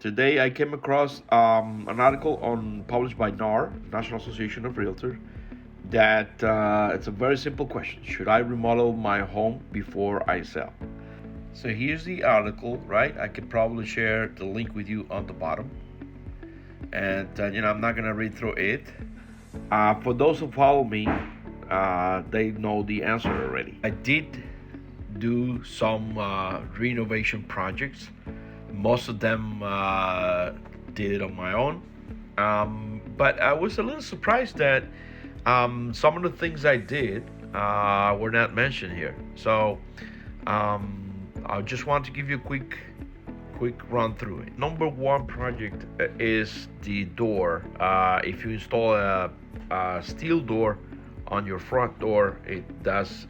Today I came across an article published by NAR, National Association of Realtors, that it's a very simple question. Should I remodel my home before I sell? So here's the article, right? I could probably share the link with you on the bottom. And I'm not gonna read through it. For those who follow me, they know the answer already. I did do some renovation projects. Most of them did it on my own, but I was a little surprised that some of the things I did were not mentioned here. So I just want to give you a quick run through it. Number one project is the door. If you install a steel door on your front door, it does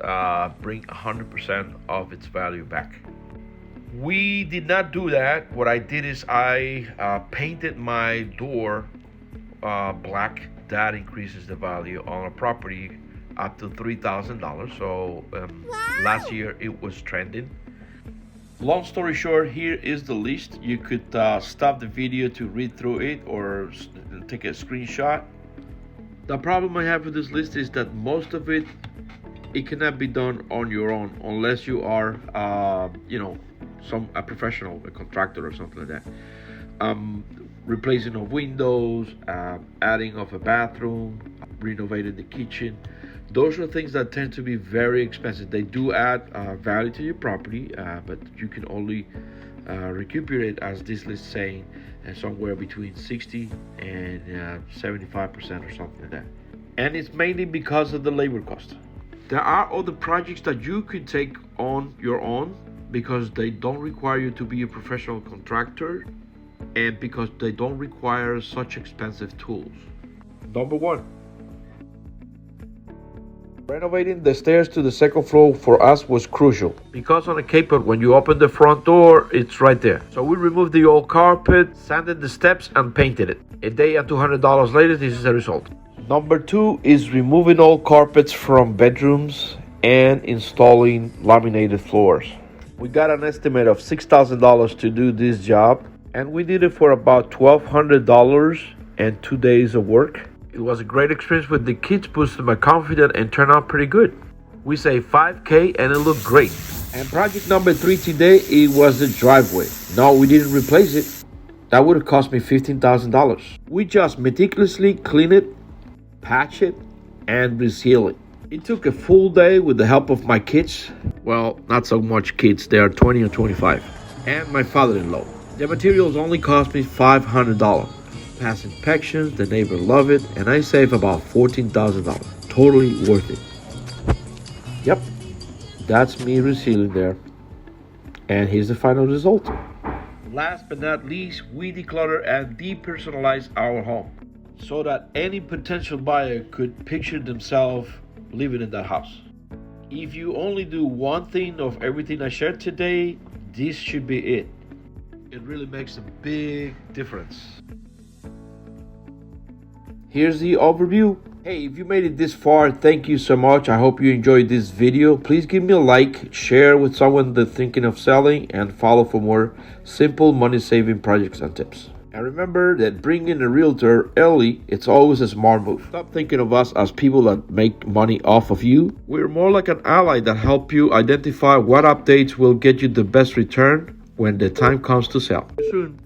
bring 100% of its value back. We did not do that. What I did is I painted my door black. That increases the value on a property up to $3,000. So last year it was trending. Long story short, here is the list. You could stop the video to read through it or take a screenshot. The problem I have with this list is that most of it cannot be done on your own unless you are a professional, a contractor or something like that. Replacing of windows, adding of a bathroom, renovating the kitchen. Those are things that tend to be very expensive. They do add value to your property, but you can only recuperate, as this list is saying, somewhere between 60 and 75% or something like that. And it's mainly because of the labor cost. There are other projects that you could take on your own because they don't require you to be a professional contractor and because they don't require such expensive tools. Number one, renovating the stairs to the second floor for us was crucial because on a carpet, when you open the front door, it's right there. So we removed the old carpet, sanded the steps, and painted it. A day and $200 later, this is the result. Number two is removing all carpets from bedrooms and installing laminated floors. We got an estimate of $6,000 to do this job, and we did it for about $1,200 and 2 days of work. It was a great experience with the kids, boosted my confidence, and turned out pretty good. We saved $5,000 and it looked great. And project number three today, it was the driveway. No, we didn't replace it. That would have cost me $15,000. We just meticulously clean it, patch it, and reseal it. It took a full day with the help of my kids. Well, not so much kids, they are 20 or 25. And my father-in-law. The materials only cost me $500. Pass inspections, the neighbor love it, and I save about $14,000. Totally worth it. Yep, that's me resealing there. And here's the final result. Last but not least, we declutter and depersonalize our home so that any potential buyer could picture themselves living in that house. If you only do one thing of everything I shared today, this should be it. It really makes a big difference. Here's the overview. Hey, if you made it this far, thank you so much. I hope you enjoyed this video. Please give me a like, share with someone that's thinking of selling, and follow for more simple money-saving projects and tips. And remember that bringing a realtor early, it's always a smart move. Stop thinking of us as people that make money off of you. We're more like an ally that help you identify what updates will get you the best return when the time comes to sell. See you soon.